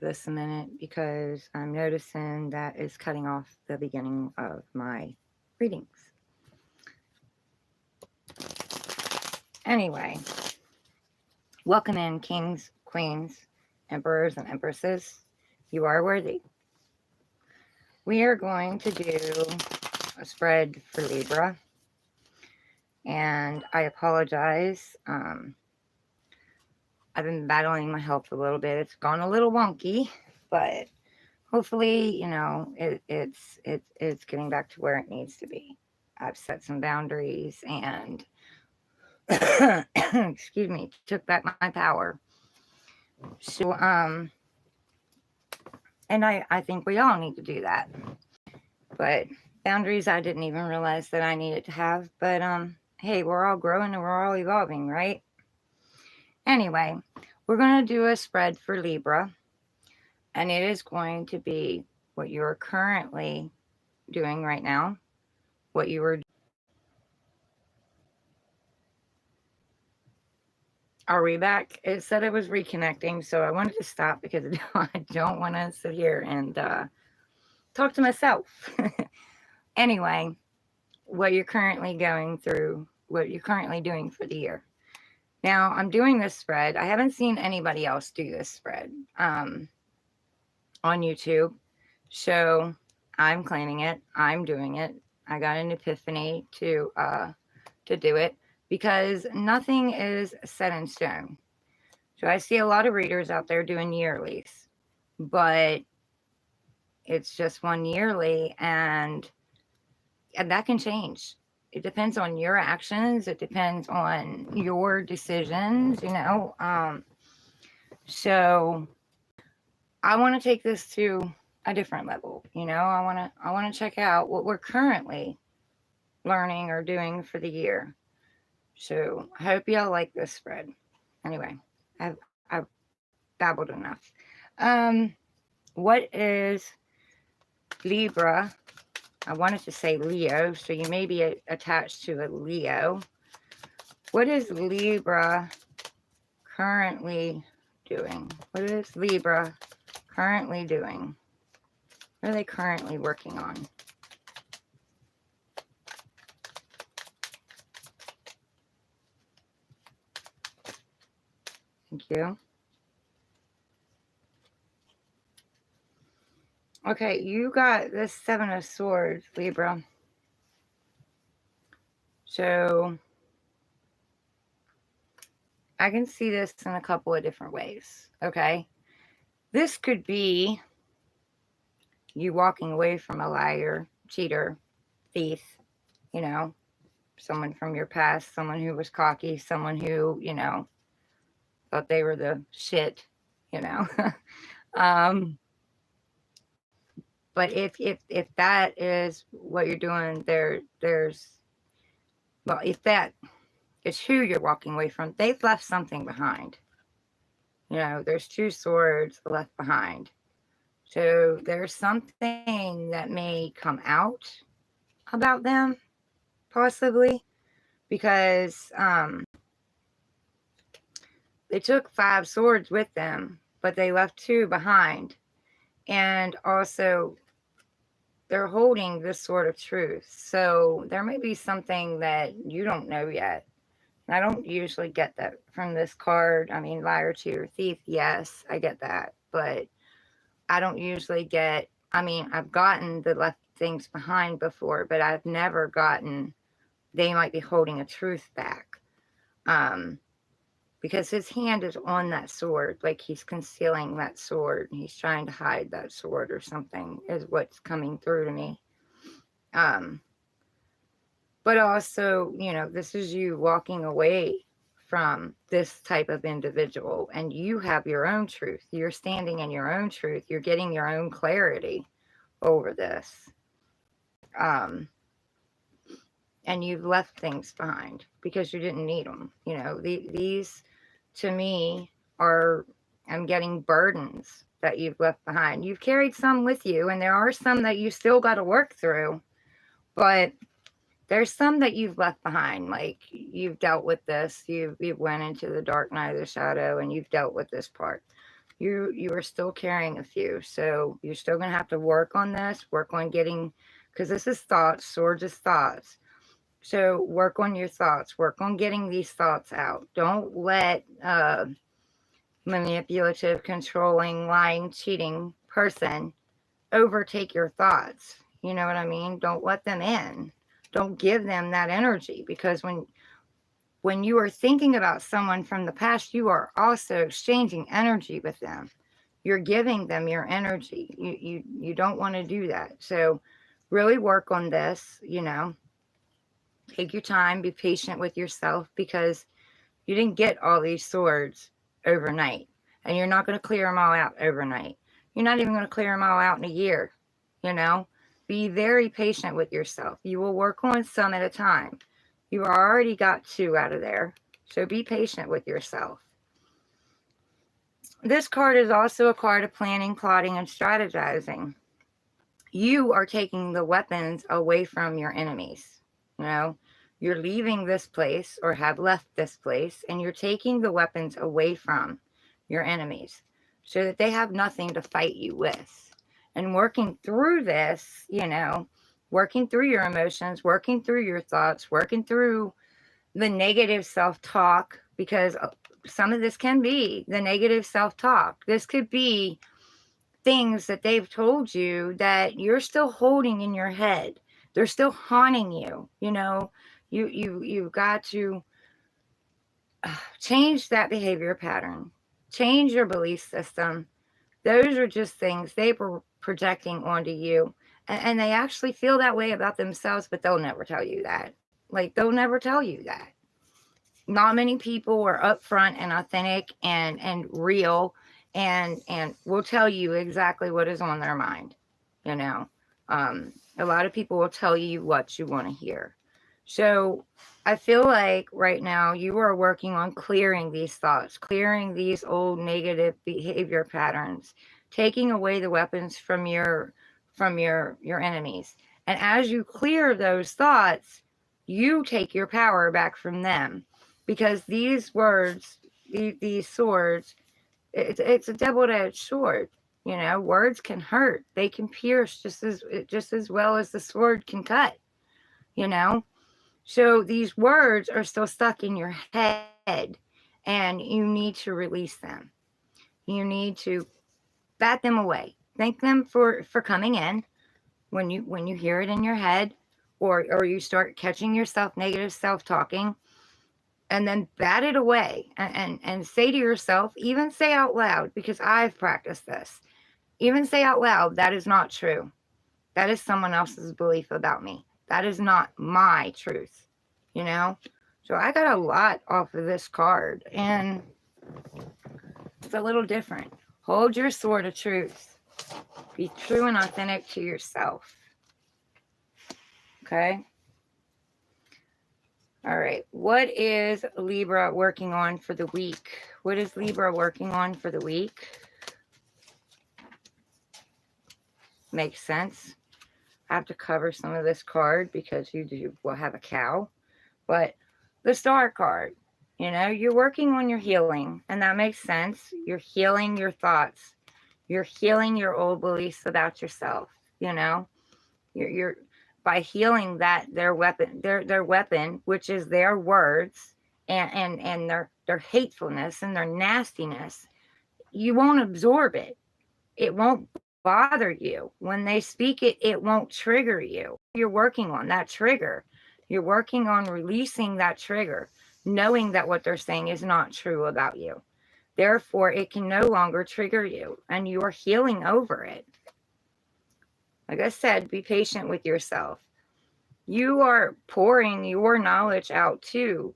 this a minute because I'm noticing that is cutting off the beginning of my readings. Anyway, welcome in, kings, queens, emperors, and empresses. You are worthy. We are going to do a spread for Libra, and I apologize. I've been battling my health a little bit. It's gone a little wonky, but hopefully, it's getting back to where it needs to be. I've set some boundaries and excuse me, took back my power. So and I think we all need to do that. But boundaries I didn't even realize that I needed to have. But hey, we're all growing and we're all evolving, right? Anyway, we're gonna do a spread for Libra, and it is going to be what you're currently doing right now, what you were. Are we back? It said it was reconnecting, so I wanted to stop because I don't want to sit here and talk to myself. Anyway, what you're currently going through, what you're currently doing for the year. Now, I'm doing this spread. I haven't seen anybody else do this spread on YouTube, so I'm claiming it. I'm doing it. I got an epiphany to do it because nothing is set in stone. So I see a lot of readers out there doing yearlies, but it's just one yearly, and that can change. It depends on your actions. It depends on your decisions, So I want to take this to a different level. I want to check out what we're currently learning or doing for the year. So I hope y'all like this spread. Anyway, I've babbled enough. Um, what is Libra? I wanted to say Leo, so you may be attached to a Leo. What is Libra currently doing? What is Libra currently doing? What are they currently working on? Thank you. Okay, you got this Seven of Swords, Libra. So I can see this in a couple of different ways. Okay. This could be you walking away from a liar, cheater, thief, you know, someone from your past, someone who was cocky, someone who, thought they were the shit, you know. um, but if that is what you're doing, if that is who you're walking away from, they've left something behind. There's two swords left behind. So there's something that may come out about them, possibly, because they took 5 swords with them, but they left 2 behind. And also, they're holding this sword of truth. So there may be something that you don't know yet. And I don't usually get that from this card. I mean, liar, cheater, thief, yes, I get that. But I don't usually get, I've gotten the left things behind before, but I've never gotten they might be holding a truth back. Because his hand is on that sword, like he's concealing that sword. He's trying to hide that sword or something is what's coming through to me. But also, this is you walking away from this type of individual, and you have your own truth. You're standing in your own truth. You're getting your own clarity over this. And you've left things behind because you didn't need them. These to me I'm getting burdens that you've left behind. You've carried some with you, and there are some that you still got to work through, but there's some that you've left behind. Like, you've dealt with this. You've went into the dark night of the shadow, and you've dealt with this part. You are still carrying a few. So you're still going to have to work on this, work on getting, because this is thoughts, swords is thoughts. So work on your thoughts, work on getting these thoughts out. Don't let manipulative, controlling, lying, cheating person overtake your thoughts. You know what I mean? Don't let them in. Don't give them that energy, because when you are thinking about someone from the past, you are also exchanging energy with them. You're giving them your energy. You don't want to do that. So really work on this, you know. Take your time, be patient with yourself, because you didn't get all these swords overnight, and you're not going to clear them all out overnight. You're not even going to clear them all out in a year, you know. Be very patient with yourself. You will work on some at a time. You already got 2 out of there, so be patient with yourself. This card is also a card of planning, plotting, and strategizing. You are taking the weapons away from your enemies. You know, you're leaving this place, or have left this place, and you're taking the weapons away from your enemies so that they have nothing to fight you with. And working through this, you know, working through your emotions, working through your thoughts, working through the negative self-talk, because some of this can be the negative self-talk. This could be things that they've told you that you're still holding in your head. They're still haunting you. You know, you've got to change that behavior pattern, change your belief system. Those are just things they were projecting onto you, and they actually feel that way about themselves, but they'll never tell you that. Like, they'll never tell you that. Not many people are upfront and authentic and real, and will tell you exactly what is on their mind. You know, a lot of people will tell you what you want to hear. So I feel like right now you are working on clearing these thoughts, clearing these old negative behavior patterns, taking away the weapons from your enemies. And as you clear those thoughts, you take your power back from them, because these words, these swords, it's a double-edged sword. You know, words can hurt. They can pierce just as well as the sword can cut. You know, so these words are still stuck in your head, and you need to release them. You need to bat them away. Thank them for coming in when you hear it in your head, or you start catching yourself negative self-talking, and then bat it away, and say to yourself, even say out loud, because I've practiced this, even say out loud, that is not true. That is someone else's belief about me. That is not my truth, you know? So I got a lot off of this card, and it's a little different. Hold your sword of truth. Be true and authentic to yourself. Okay? All right. What is Libra working on for the week? What is Libra working on for the week? Makes sense. I have to cover some of this card because you will have a cow. But the Star card, you know, you're working on your healing, and that makes sense. You're healing your thoughts. You're healing your old beliefs about yourself, you know. You're by healing that their weapon, which is their words, and their hatefulness and their nastiness. You won't absorb it. It won't bother you. When they speak it, it won't trigger you. You're working on that trigger. You're working on releasing that trigger, knowing that what they're saying is not true about you. Therefore, it can no longer trigger you, and you are healing over it. Like I said, be patient with yourself. You are pouring your knowledge out too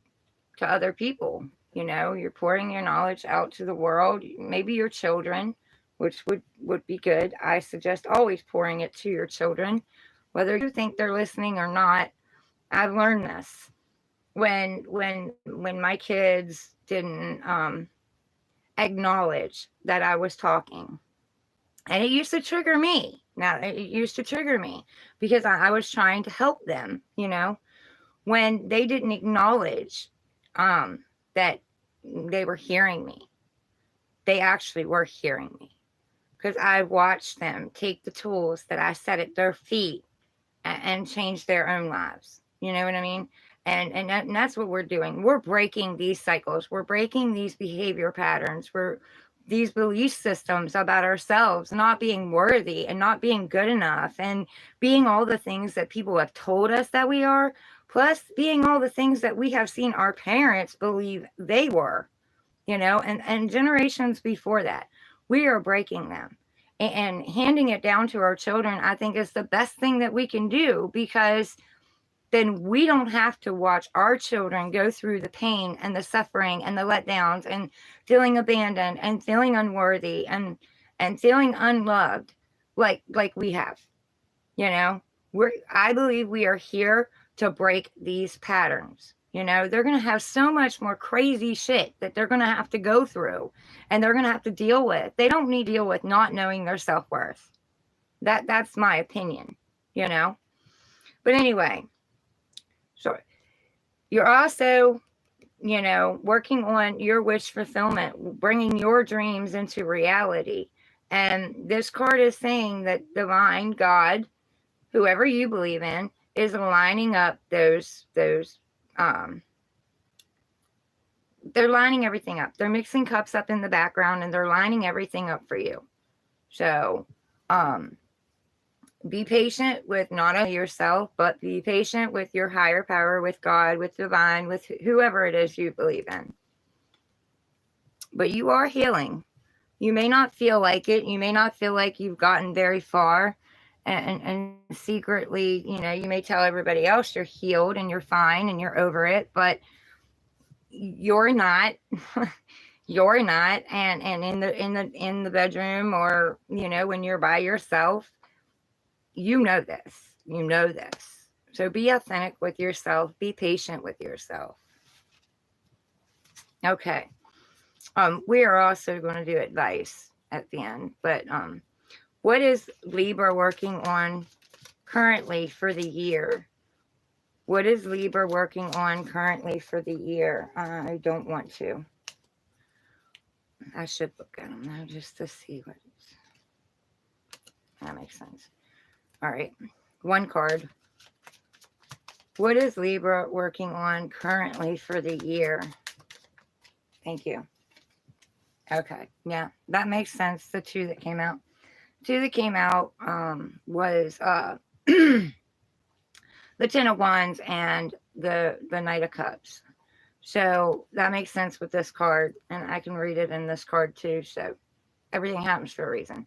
to other people. You know, you're pouring your knowledge out to the world, maybe your children, which would be good. I suggest always pouring it to your children, whether you think they're listening or not. I've learned this when my kids didn't acknowledge that I was talking, and it used to trigger me. Now it used to trigger me because I was trying to help them, you know, when they didn't acknowledge that they were hearing me. they actually were hearing me, because I watched them take the tools that I set at their feet and change their own lives. You know what I mean? And that's what we're doing. We're breaking these cycles. We're breaking these behavior patterns. We're these belief systems about ourselves not being worthy and not being good enough and being all the things that people have told us that we are, plus being all the things that we have seen our parents believe they were, you know, and generations before that. We are breaking them and handing it down to our children. I think is the best thing that we can do, because then we don't have to watch our children go through the pain and the suffering and the letdowns and feeling abandoned and feeling unworthy and feeling unloved like we have. You know, I believe we are here to break these patterns. You know, they're going to have so much more crazy shit that they're going to have to go through and they're going to have to deal with. They don't need to deal with not knowing their self-worth. That's my opinion, you know. But anyway, so you're also, you know, working on your wish fulfillment, bringing your dreams into reality. And this card is saying that divine, God, whoever you believe in, is lining up um they're lining everything up. They're mixing cups up in the background and they're lining everything up for you. So be patient with not only yourself, but be patient with your higher power, with God, with divine, with whoever it is you believe in. But you are healing. You may not feel like it. You may not feel like you've gotten very far. And secretly, you know, you may tell everybody else you're healed and you're fine and you're over it, but you're not. You're not. And in the bedroom, or, you know, when you're by yourself, you know this. You know this. So be authentic with yourself. Be patient with yourself. Okay. We are also going to do advice at the end, but what is Libra working on currently for the year? What is Libra working on currently for the year? I don't want to. I should look at them now just to see what. That makes sense. All right. One card. What is Libra working on currently for the year? Thank you. Okay. Yeah, that makes sense. The two that came out. Two that came out was the Ten of Wands and the Knight of Cups. So that makes sense with this card, and I can read it in this card too. So everything happens for a reason.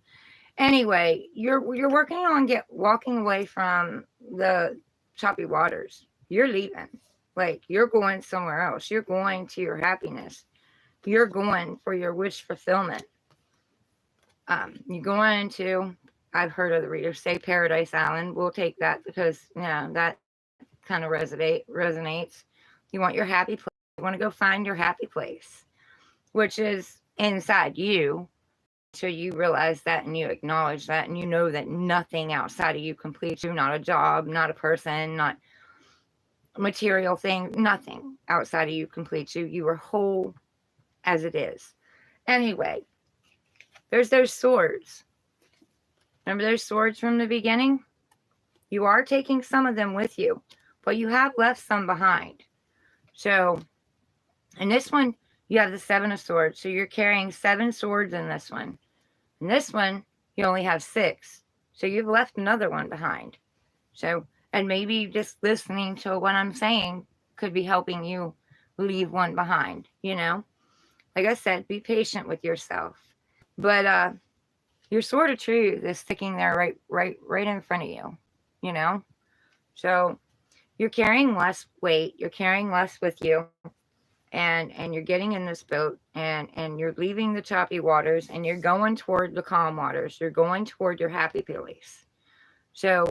Anyway, you're working on walking away from the choppy waters. You're leaving. Like, you're going somewhere else. You're going to your happiness. You're going for your wish fulfillment. You're going to, I've heard other readers say Paradise Island. We'll take that because, yeah, that kind of resonates. You want your happy place. You want to go find your happy place, which is inside you. So you realize that and you acknowledge that and you know that nothing outside of you completes you, not a job, not a person, not a material thing, nothing outside of you completes you. You are whole as it is. Anyway, there's those swords. Remember those swords from the beginning? You are taking some of them with you, but you have left some behind. So in this one, you have the Seven of Swords. So you're carrying 7 swords in this one. In this one, you only have 6. So you've left another one behind. So, and maybe just listening to what I'm saying could be helping you leave one behind, you know? Like I said, be patient with yourself. But your sword of truth is sticking there right in front of you, you know? So you're carrying less weight, you're carrying less with you. And you're getting in this boat and you're leaving the choppy waters and you're going toward the calm waters. You're going toward your happy place. So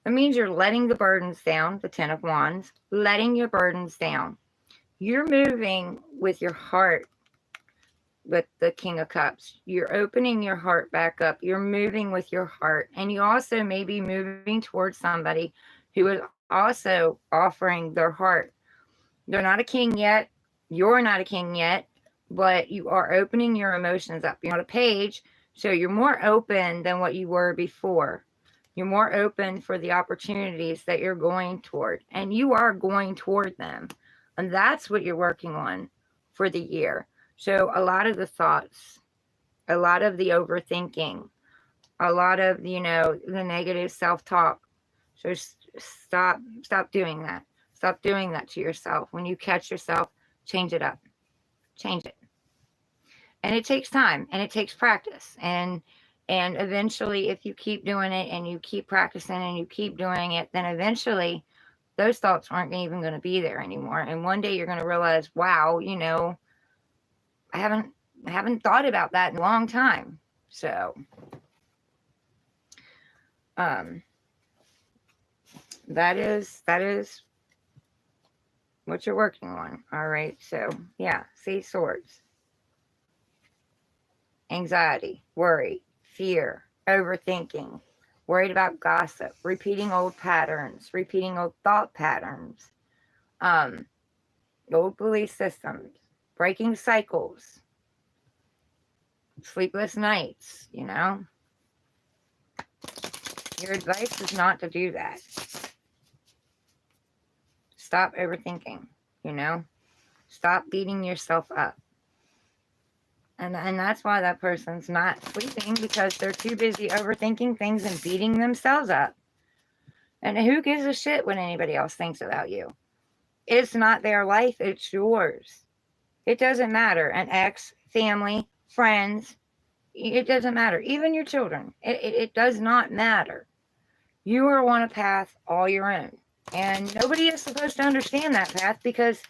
that means you're letting the burdens down, the Ten of Wands, letting your burdens down. You're moving with your heart with the King of Cups. You're opening your heart back up. You're moving with your heart. And you also may be moving towards somebody who is also offering their heart. They're not a king yet. You're not a king yet, but you are opening your emotions up. You're on a page, so you're more open than what you were before. You're more open for the opportunities that you're going toward, and you are going toward them. And that's what you're working on for the year. So a lot of the thoughts, a lot of the overthinking, a lot of, the negative self-talk. So stop doing that. Stop doing that to yourself. When you catch yourself, change it up. Change it. And it takes time and it takes practice. And eventually, if you keep doing it and you keep practicing and you keep doing it, then eventually those thoughts aren't even going to be there anymore. And one day you're going to realize, wow, I haven't thought about that in a long time. So that is what you're working on. All right. So yeah, see, swords. Anxiety, worry, fear, overthinking, worried about gossip, repeating old patterns, repeating old thought patterns, old belief systems, breaking cycles, sleepless nights, Your advice is not to do that. Stop overthinking, Stop beating yourself up. And that's why that person's not sleeping, because they're too busy overthinking things and beating themselves up. And who gives a shit what anybody else thinks about you? It's not their life, it's yours. It doesn't matter. An ex, family, friends, it doesn't matter. Even your children, it does not matter. You are on a path all your own. And nobody is supposed to understand that path, because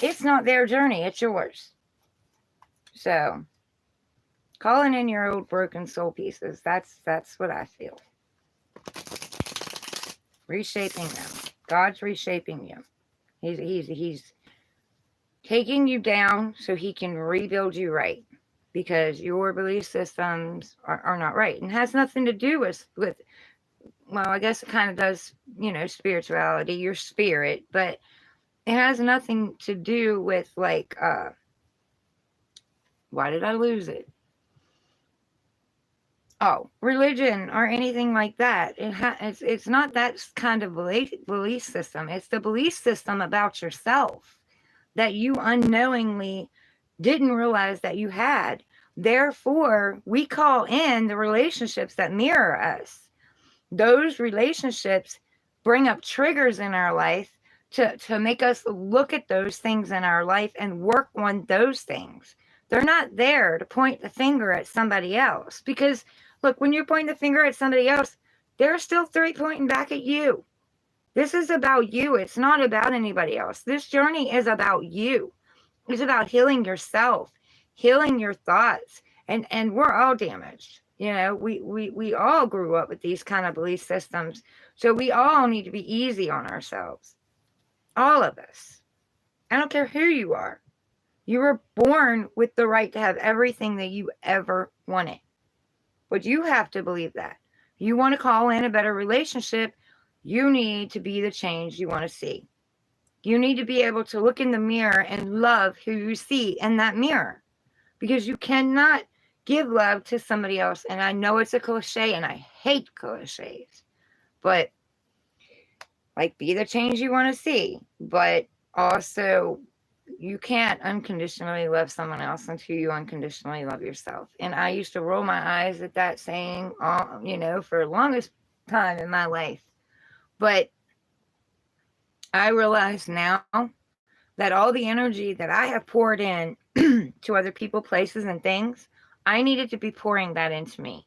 it's not their journey, it's yours. So, calling in your old broken soul pieces, that's what I feel. Reshaping them. God's reshaping you. He's taking you down so he can rebuild you right, because your belief systems are not right, and has nothing to do with well, I guess it kind of does, spirituality, your spirit, but it has nothing to do with why did I lose it? Oh, religion or anything like that. It's not that kind of belief system. It's the belief system about yourself that you unknowingly didn't realize that you had. Therefore, we call in the relationships that mirror us. Those relationships bring up triggers in our life to make us look at those things in our life and work on those things. They're not there to point the finger at somebody else, because look, when you point the finger at somebody else, they're still pointing back at you. This is about you. It's not about anybody else. This journey is about you. It's about healing yourself, healing your thoughts. And we're all damaged. We all grew up with these kind of belief systems. So we all need to be easy on ourselves. All of us. I don't care who you are. You were born with the right to have everything that you ever wanted. But you have to believe that. You want to call in a better relationship, you need to be the change you want to see. You need to be able to look in the mirror and love who you see in that mirror. Because you cannot give love to somebody else. And I know it's a cliche, and I hate cliches. But, be the change you want to see. But also, you can't unconditionally love someone else until you unconditionally love yourself. And I used to roll my eyes at that saying, for the longest time in my life. But I realize now that all the energy that I have poured in to other people, places, and things, I needed to be pouring that into me.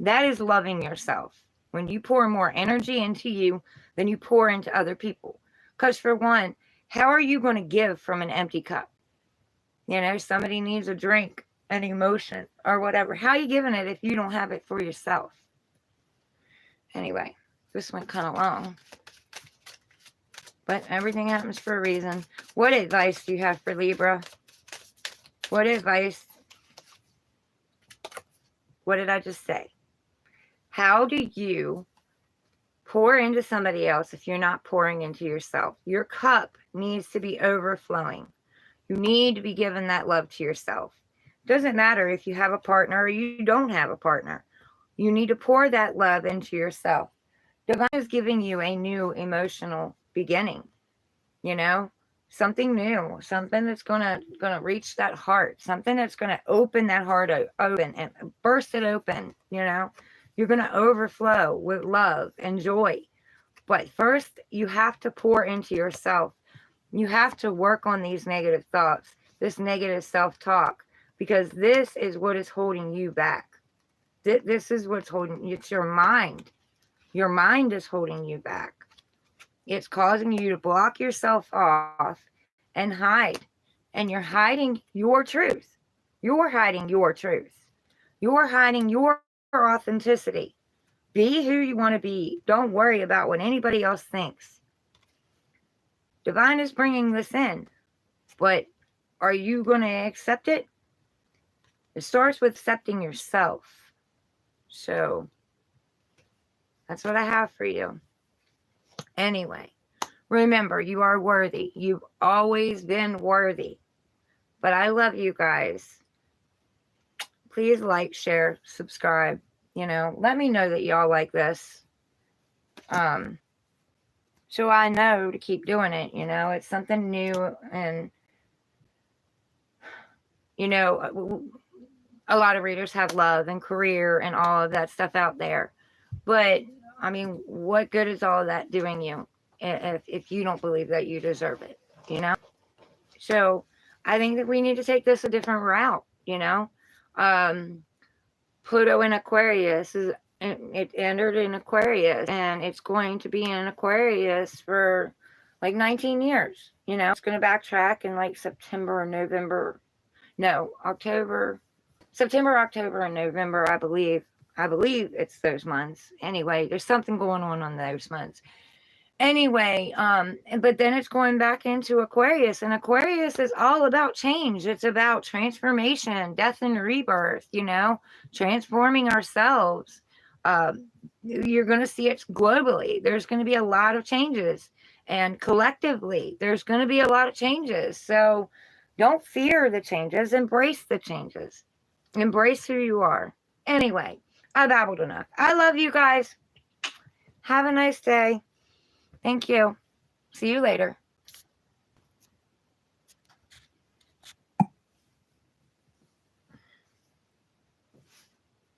That is loving yourself. When you pour more energy into you than you pour into other people. Because for one, how are you going to give from an empty cup? Somebody needs a drink, an emotion, or whatever. How are you giving it if you don't have it for yourself? Anyway, this went kind of long. But everything happens for a reason. What advice do you have for Libra? What advice? What did I just say? How do you pour into somebody else if you're not pouring into yourself? Your cup needs to be overflowing. You need to be giving that love to yourself. Doesn't matter if you have a partner or you don't have a partner. You need to pour that love into yourself. Divine is giving you a new emotional beginning, you know, something new, something that's gonna reach that heart, something that's gonna open that heart open and burst it open, you know. You're gonna overflow with love and joy. But first, you have to pour into yourself. You have to work on these negative thoughts, this negative self-talk, because this is what is holding you back. This is what's holding you. It's your mind. Your mind is holding you back. It's causing you to block yourself off and hide. And you're hiding your truth. You're hiding your truth. You're hiding your authenticity. Be who you want to be. Don't worry about what anybody else thinks. Divine is bringing this in, but are you going to accept it? It starts with accepting yourself. So that's what I have for you. Anyway, remember, you are worthy. You've always been worthy. But I love you guys. Please like, share, subscribe. You know, let me know that y'all like this. So I know to keep doing it. You know, it's something new. And, you know, a lot of readers have love and career and all of that stuff out there. But, I mean, what good is all of that doing you if you don't believe that you deserve it, you know? So I think that we need to take this a different route, you know? Pluto in Aquarius, it entered in Aquarius, and it's going to be in Aquarius for like 19 years, you know? It's going to backtrack in like September, October, and November, I believe. I believe it's those months. Anyway, there's something going on those months. Anyway, but then it's going back into Aquarius, and Aquarius is all about change. It's about transformation, death and rebirth, you know, transforming ourselves. You're going to see it globally. There's going to be a lot of changes, and collectively, there's going to be a lot of changes. So don't fear the changes, embrace the changes, embrace who you are. Anyway, I babbled enough. I love you guys. Have a nice day. Thank you. See you later.